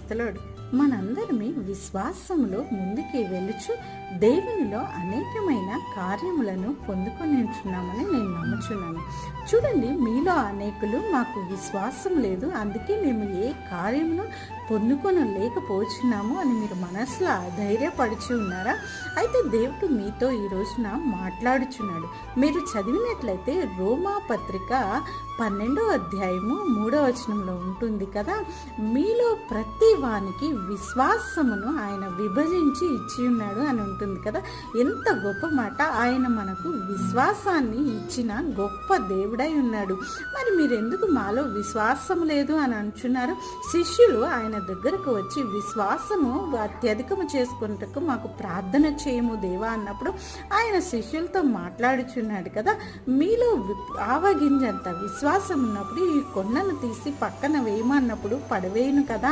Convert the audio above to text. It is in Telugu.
క్రైస్తవుడు మనందరమీ విశ్వాసములో ముందుకి వెలుచు దేవునిలో అనేకమైన కార్యములను పొందుకొని ఉంటున్నామని నేను నమ్ముచున్నాను. చూడండి, మీలో అనేకులు మాకు విశ్వాసం లేదు, అందుకే మేము ఏ కార్యమును పొందుకొని లేకపోతున్నాము అని మీరు మనసులో ధైర్యపడిచి ఉన్నారా? అయితే దేవుడు మీతో ఈ రోజున మాట్లాడుచున్నాడు. మీరు చదివినట్లయితే రోమా పత్రిక 12వ అధ్యాయము 3వ వచనంలో ఉంటుంది కదా, మీలో ప్రతి వానికి విశ్వాసమును ఆయన విభజించి ఇచ్చి ఉన్నాడు అని ఉంటుంది కదా. ఎంత గొప్ప మాట! ఆయన మనకు విశ్వాసాన్ని ఇచ్చిన గొప్ప దేవుడై ఉన్నాడు. మరి మీరెందుకు మాలో విశ్వాసం లేదు అని అంటున్నారు? శిష్యులు ఆయన దగ్గరకు వచ్చి విశ్వాసము అత్యధికము చేసుకున్నట్టుకు మాకు ప్రార్థన చేయము దేవా అన్నప్పుడు ఆయన శిష్యులతో మాట్లాడుచున్నాడు కదా, మీలో ఆవగింజంత విశ్వాసం ఉన్నప్పుడు ఈ కొండను తీసి పక్కన వేయమన్నప్పుడు పడవేయను కదా.